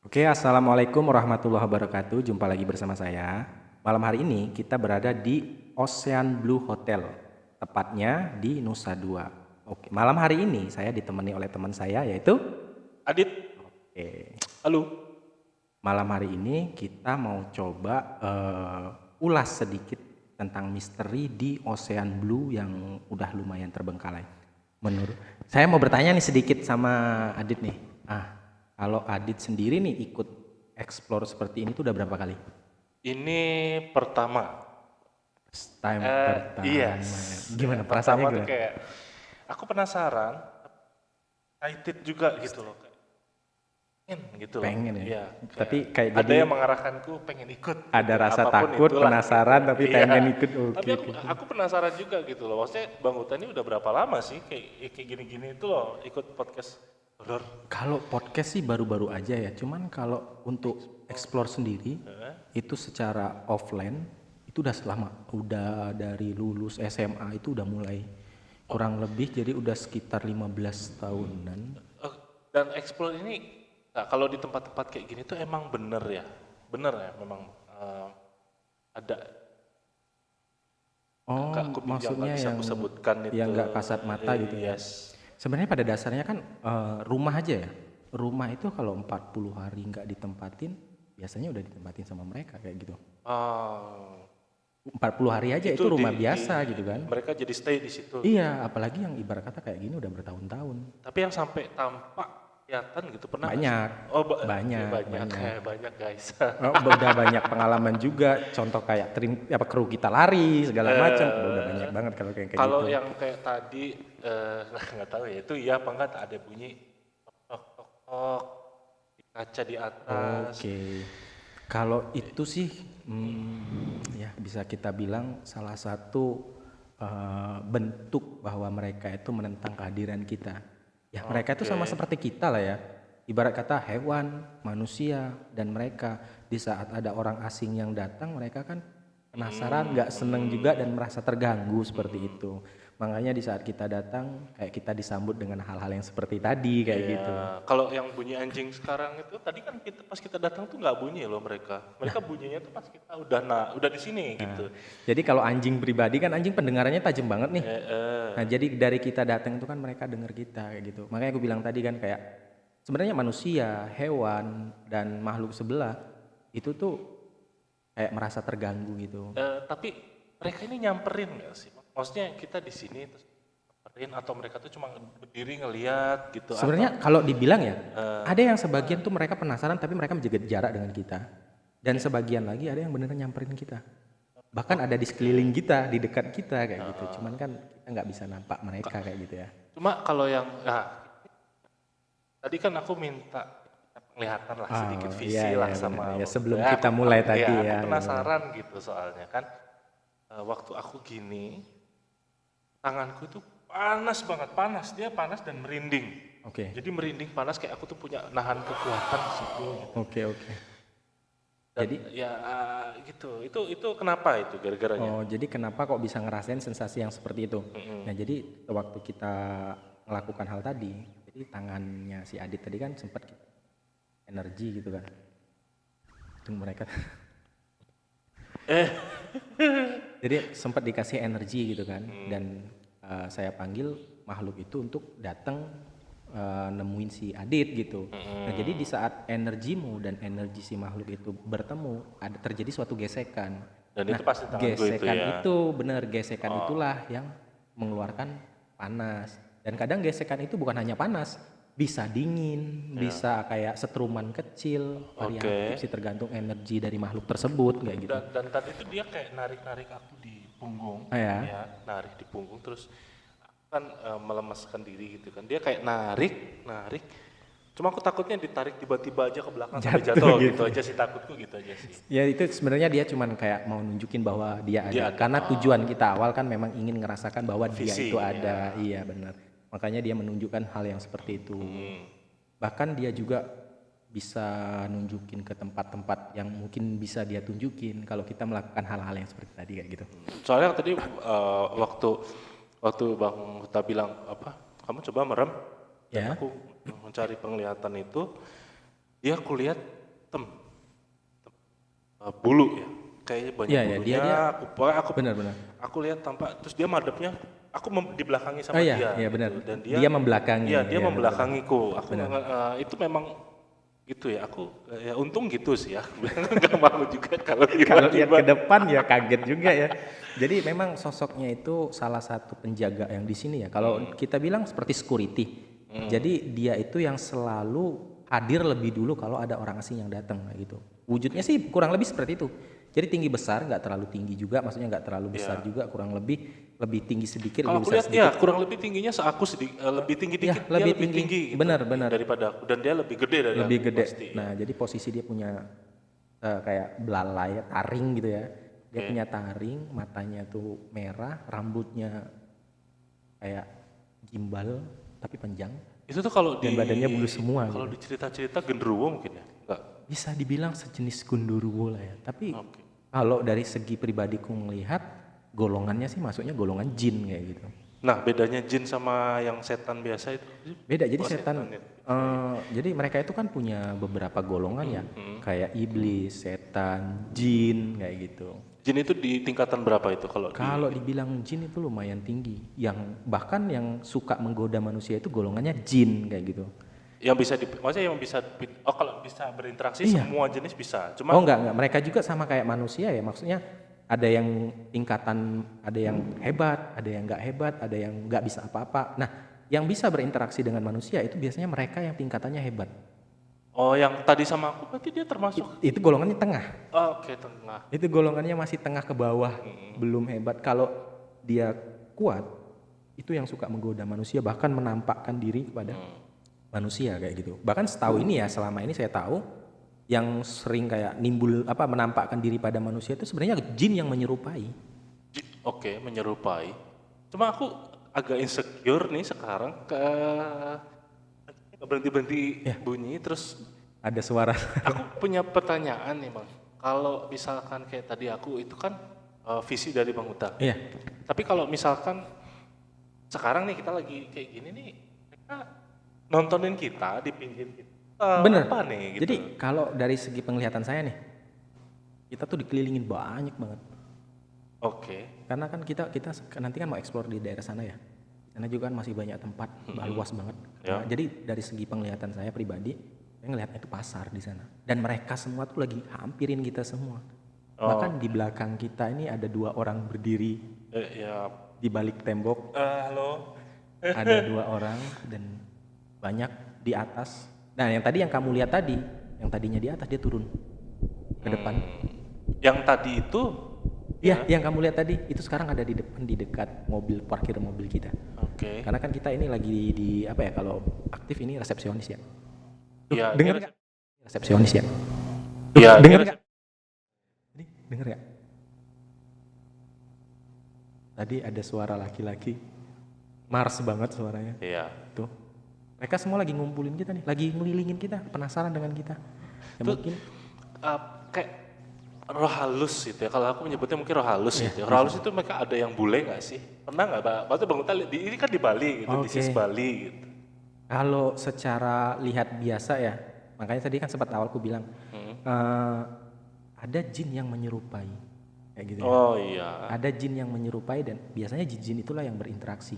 Oke, assalamualaikum warahmatullahi wabarakatuh. Jumpa lagi bersama saya. Malam hari ini kita berada di Ocean Blue Hotel, tepatnya di Nusa Dua. Oke, malam hari ini saya ditemani oleh teman saya yaitu. Adit, Oke, halo. malam hari ini kita mau coba ulas sedikit tentang misteri di Ocean Blue yang udah lumayan terbengkalai. Menurut saya mau bertanya nih sedikit sama Adit nih. Kalau Adit sendiri nih ikut explore seperti ini tuh udah berapa kali? Ini pertama. First time Iya. pertama. Gimana Yang perasaannya pertama tuh gimana? kayak aku penasaran, excited juga gitu loh. Pengen gitu loh. Pengen ya. Iya. Tapi kayak ada jadi yang mengarahkanku pengen ikut. ada Gitu. rasa Apapun takut, itulah. penasaran Gitu. tapi Iya. pengen ikut. Tapi Oke, aku penasaran juga gitu loh. Maksudnya Bang Uta ini udah berapa lama sih kayak gini-gini itu loh ikut podcast horor? Kalau podcast sih baru-baru aja ya. Cuman kalau untuk explore sendiri itu secara offline itu udah selama, udah dari lulus SMA itu udah mulai kurang lebih jadi udah sekitar 15 tahunan. Eh, Dan explore ini, nah, kalau di tempat-tempat kayak gini tuh emang bener ya, memang ada. Oh, Aku yang nggak maksudnya bisa yang aku sebutkan itu. nggak kasat mata gitu ya. Yes. Sebenarnya pada dasarnya kan rumah aja ya. Rumah itu kalau 40 hari nggak ditempatin, biasanya udah ditempatin sama mereka kayak gitu. Ah, 40 hari aja itu rumah biasa gitu kan. mereka jadi stay di situ. Iya, apalagi yang ibarat kata kayak gini udah bertahun-tahun. Tapi yang sampai tampak kelihatan gitu pernah nggak sih? Banyak, Oh, banyak, banyak, banyak. banyak guys. Udah banyak pengalaman juga, contoh kayak kru kita lari segala macam, udah banyak banget kalau kayak Kalau gitu. yang kayak tadi, nggak tahu ya itu iya apa enggak ada bunyi tok tok tok di kaca di atas. Oke, kalau itu sih ya bisa kita bilang salah satu bentuk bahwa mereka itu menentang kehadiran kita. Ya mereka itu sama seperti kita lah ya. Ibarat kata hewan, manusia, dan mereka di saat ada orang asing yang datang mereka kan penasaran, nggak seneng juga dan merasa terganggu seperti itu. Makanya di saat kita datang kayak kita disambut dengan hal-hal yang seperti tadi kayak gitu. Ya, kalau yang bunyi anjing sekarang itu tadi kan pas kita datang tuh nggak bunyi loh mereka. Mereka bunyinya tuh pas kita udah di sini gitu. Jadi kalau anjing pribadi kan anjing pendengarannya tajam banget nih. Nah jadi dari kita datang itu kan mereka dengar kita kayak gitu. Makanya aku bilang tadi kan kayak sebenarnya manusia, hewan, dan makhluk sebelah itu tuh kayak merasa terganggu gitu. Tapi mereka ini nyamperin nggak sih? Maksudnya kita di sini terus nyamperin atau mereka tuh cuma berdiri ngeliat gitu? Sebenarnya kalau dibilang ya ada yang sebagian tuh mereka penasaran tapi mereka menjaga jarak dengan kita. Dan sebagian lagi ada yang beneran nyamperin kita. Bahkan ada di sekeliling kita, di dekat kita kayak gitu. Cuman kan kita nggak bisa nampak mereka kayak gitu ya. Cuma kalau yang, tadi kan aku minta penglihatan lah sedikit Oh, visi iya, lah iya, sama. bener. Ya, sebelum kita mulai tadi aku ya. penasaran gitu soalnya kan. Waktu aku gini, tanganku itu panas banget, panas dia panas dan merinding. Oke, Jadi merinding panas kayak aku tuh punya nahan kekuatan di situ. Gitu. oke. Dan Jadi, ya gitu. Itu kenapa itu gara-garanya? jadi kenapa kok bisa ngerasain sensasi yang seperti itu? Nah, jadi waktu kita melakukan hal tadi, jadi tangannya si Adit tadi kan sempat energi gitu kan. Itu mereka. Jadi sempat dikasih energi gitu kan, dan saya panggil makhluk itu untuk datang nemuin si Adit gitu. Nah jadi di saat energimu dan energi si makhluk itu bertemu, ada terjadi suatu gesekan. Dan Nah itu pasti tanganku itu gesekan ya. itu benar, gesekan itulah yang mengeluarkan panas. Dan kadang gesekan itu bukan hanya panas, bisa dingin, bisa kayak setruman kecil, variatif sih tergantung energi dari makhluk tersebut kayak gitu. Dan tadi itu dia kayak narik-narik aku di punggung, Ya. ya, narik di punggung terus aku kan melemaskan diri gitu kan. Dia kayak narik. Cuma aku takutnya ditarik tiba-tiba aja ke belakang sampai Jatuh jatuh gitu. gitu aja sih, takutku gitu aja sih. Ya itu sebenarnya dia cuman kayak mau nunjukin bahwa dia ada. Karena tujuan kita awal kan memang ingin ngerasakan bahwa dia Visi, itu ada. Iya benar. Makanya dia menunjukkan hal yang seperti itu. Bahkan dia juga bisa nunjukin ke tempat-tempat yang mungkin bisa dia tunjukin kalau kita melakukan hal-hal yang seperti tadi kayak gitu. Soalnya tadi waktu Bang Huta bilang apa? Kamu coba merem. Dan Ya. aku mencari penglihatan itu, dia kulihat hitam, bulu ya, kayaknya banyak Iya, iya, bulunya. dia Aku benar-benar. aku lihat tampak, terus dia madepnya, aku dibelakangi Oh sama iya, dia, iya benar. gitu. Dan Dia membelakangi. iya dia Iya, benar. membelakangiku. Aku Benar. itu memang gitu ya. Aku ya untung gitu sih ya. Nggak mau juga kalau Kalau lihat tiba-tiba. ke depan ya kaget juga ya. Jadi memang sosoknya itu salah satu penjaga yang di sini ya. Kalau kita bilang seperti security. Jadi dia itu yang selalu hadir lebih dulu kalau ada orang asing yang datang kayak gitu. Wujudnya sih kurang lebih seperti itu. Jadi tinggi besar, nggak terlalu tinggi juga, maksudnya nggak terlalu besar juga, kurang lebih tinggi sedikit, Kalau lebih aku besar lihat sedikit. ya kurang lebih tingginya seaku lebih tinggi Ya, dikit, dia lebih lebih tinggi. tinggi gitu Benar, benar. daripada aku, dan dia lebih gede dari Lebih aku gede. pasti. Nah, jadi posisi dia punya kayak belalai, taring gitu ya. Dia punya taring, matanya tuh merah, rambutnya kayak gimbal tapi panjang. Itu tuh kalau Dan badannya bulu semua kalau gitu. di cerita-cerita genderuwo mungkin ya, enggak? Bisa dibilang sejenis gundurwo lah ya. Tapi Oke. kalau dari segi pribadiku melihat golongannya sih masuknya golongan jin kayak gitu. Nah, bedanya jin sama yang setan biasa itu? Beda. Jadi Oh, setan, ya. jadi mereka itu kan punya beberapa golongan ya, kayak iblis, setan, jin kayak gitu. Jin itu di tingkatan berapa itu kalau Kalau dibilang jin itu lumayan tinggi. Yang bahkan yang suka menggoda manusia itu golongannya jin kayak gitu. yang bisa maksudnya yang bisa kalau bisa berinteraksi Iya. semua jenis bisa. Cuma Oh enggak, mereka juga sama kayak manusia ya, maksudnya ada yang tingkatan, ada yang hebat, ada yang enggak hebat, ada yang enggak bisa apa-apa. Nah, yang bisa berinteraksi dengan manusia itu biasanya mereka yang tingkatannya hebat. oh yang tadi sama aku berarti dia termasuk. Itu golongannya tengah. Oh, oke, tengah. Itu golongannya masih tengah ke bawah, belum hebat. Kalau dia kuat, itu yang suka menggoda manusia, bahkan menampakkan diri kepada manusia kayak gitu. Bahkan setahu ini ya, selama ini saya tahu yang sering kayak nimbul menampakkan diri pada manusia itu sebenarnya jin yang menyerupai. Oke, menyerupai. Cuma aku agak insecure nih sekarang berhenti-berhenti bunyi terus Ada suara. aku punya pertanyaan nih Bang. Kalau misalkan kayak tadi aku itu kan visi dari Bang Uta. Iya. Tapi kalau misalkan sekarang nih kita lagi kayak gini nih, mereka nontonin kita di pinggir kita. Bener. Apa nih gitu? Jadi kalau dari segi penglihatan saya nih, kita tuh dikelilingin banyak banget. Oke. Karena kan kita nanti kan mau explore di daerah sana ya. Karena juga kan masih banyak tempat, luas banget. Ya. Nah, jadi dari segi penglihatan saya pribadi, saya ngelihatnya itu pasar di sana. Dan mereka semua tuh lagi hampirin kita semua. Bahkan di belakang kita ini ada 2 orang berdiri Ya. di balik tembok. Halo. Ada 2 orang dan banyak di atas. Nah, yang kamu lihat tadi, yang tadinya di atas dia turun ke depan. Yang tadi itu Iya, yang kamu lihat tadi itu sekarang ada di depan, di dekat mobil parkir mobil kita. oke. Karena kan kita ini lagi di apa ya, kalau aktif ini resepsionis ya. Iya, Dengar nggak? Resepsionis ya. Iya, Dengar nggak? Ini dengar nggak? Tadi ada suara laki-laki, mars banget suaranya. Iya. Tuh, mereka semua lagi ngumpulin kita nih, lagi ngelilingin kita, penasaran dengan kita. Ya Tuh, mungkin kayak roh halus gitu ya. Kalau aku menyebutnya mungkin roh halus gitu ya. Roh halus itu mereka ada yang bule nggak sih? Pernah nggak, Pak? Maksudnya Bang Uta ini kan di Bali gitu, di Oke. sis Bali gitu. kalau secara lihat biasa ya, makanya tadi kan sempat awal aku bilang ada jin yang menyerupai, kayak gitu ya. Oh iya. Ada jin yang menyerupai dan biasanya jin-jin itulah yang berinteraksi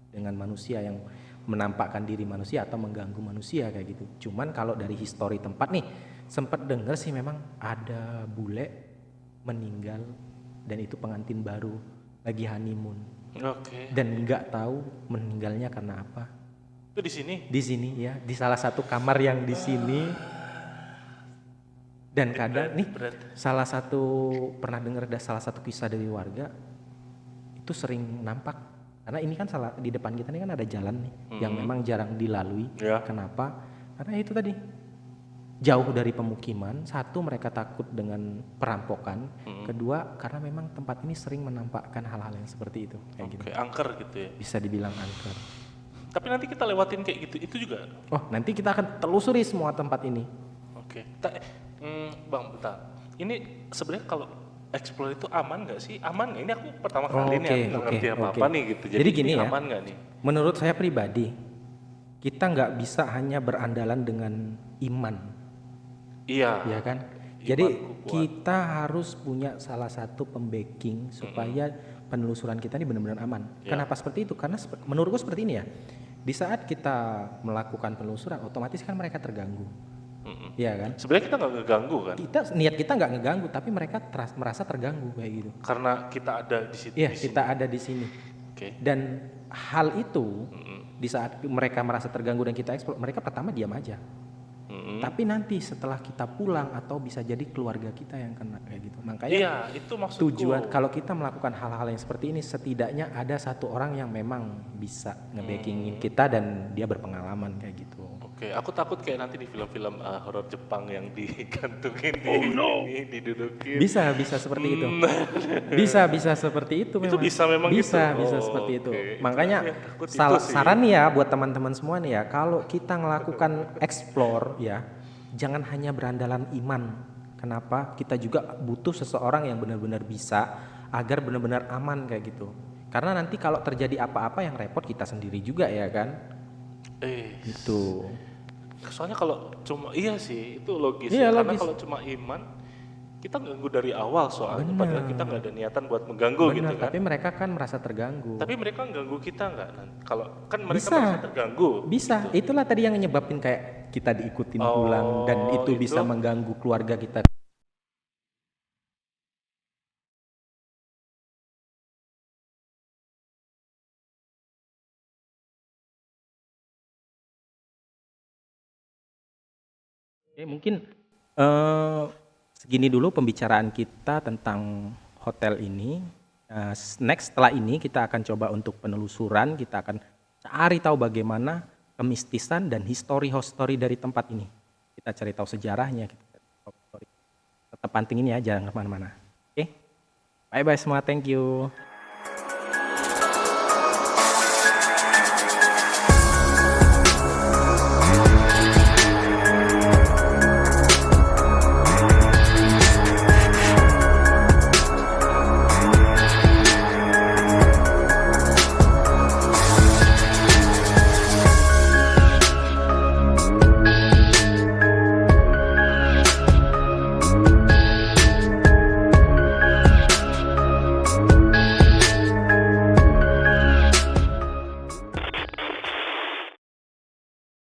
dengan manusia, yang menampakkan diri manusia atau mengganggu manusia kayak gitu. Cuman kalau dari histori tempat nih, sempat dengar sih memang ada bule meninggal dan itu pengantin baru lagi honeymoon Oke. dan nggak tahu meninggalnya karena apa. Itu di sini. Di sini ya, di salah satu kamar yang di sini. Dan kadang nih salah satu pernah dengar salah satu kisah dari warga itu sering nampak, karena ini kan di depan kita ini kan ada jalan nih yang memang jarang dilalui. Ya. Kenapa? Karena itu tadi jauh dari pemukiman. Satu, mereka takut dengan perampokan. Kedua, karena memang tempat ini sering menampakkan hal-hal yang seperti itu kayak gitu. Oke, angker gitu ya. Bisa dibilang angker. Tapi nanti kita lewatin kayak gitu, itu juga. Oh, nanti kita akan telusuri semua tempat ini. Oke. Bang, bentar. Ini sebenarnya kalau explore itu aman nggak sih? Aman nggak? Ini aku pertama kali nih, aku nggak ngerti apa-apa nih gitu. Jadi gini ini ya, aman nggak nih? menurut saya pribadi, kita nggak bisa hanya berandalan dengan iman. Iya, ya kan? Jadi imanku kuat. kita harus punya salah satu pembacking supaya penelusuran kita ini benar-benar aman. Ya. Kenapa seperti itu? Karena menurutku seperti ini ya. Di saat kita melakukan penelusuran, otomatis kan mereka terganggu, Mm-mm. ya kan? Sebenarnya kita nggak ngeganggu kan, Niat kita nggak ngeganggu, tapi mereka merasa terganggu kayak gitu. karena kita ada di situ. Iya, di sini. kita ada di sini. Oke. Dan hal itu di saat mereka merasa terganggu dan kita eksplor, mereka pertama diam aja. Mm-mm. Tapi nanti setelah kita pulang atau bisa jadi keluarga kita yang kena kayak gitu. Makanya Iya, itu maksudku. tujuan kalau kita melakukan hal-hal yang seperti ini, setidaknya ada satu orang yang memang bisa nge-backingin kita dan dia berpengalaman kayak gitu. Oke, aku takut kayak nanti di film-film horor Jepang yang digantungin didudukin. Bisa seperti itu. Bisa seperti itu memang. Itu bisa memang bisa gitu? Bisa Oh, seperti itu. oke. Makanya Itu yang takut itu sih. saran nih ya buat teman-teman semua nih ya, kalau kita melakukan explore ya, jangan hanya berandalan iman. Kenapa? Kita juga butuh seseorang yang benar-benar bisa agar benar-benar aman kayak gitu. Karena nanti kalau terjadi apa-apa yang repot kita sendiri juga ya kan? Gitu. Soalnya kalau cuma iya sih itu logis Iya, ya. Karena logis. kalau cuma iman kita ganggu dari awal soalnya. Benar. Padahal kita nggak ada niatan buat mengganggu gitu Benar, kan. tapi mereka kan merasa terganggu. Tapi mereka ganggu kita nggak? Kalau kan mereka Bisa. merasa terganggu. Bisa, itulah tadi yang nyebabin kayak kita diikutin pulang dan itu bisa itu. mengganggu keluarga kita. Oke, mungkin segini dulu pembicaraan kita tentang hotel ini. Next setelah ini kita akan coba untuk penelusuran, kita akan cari tahu bagaimana kemistisan dan history dari tempat ini. Kita cari tahu sejarahnya. Tetap pantengin ya, jangan kemana-mana. Oke, bye-bye semua, thank you.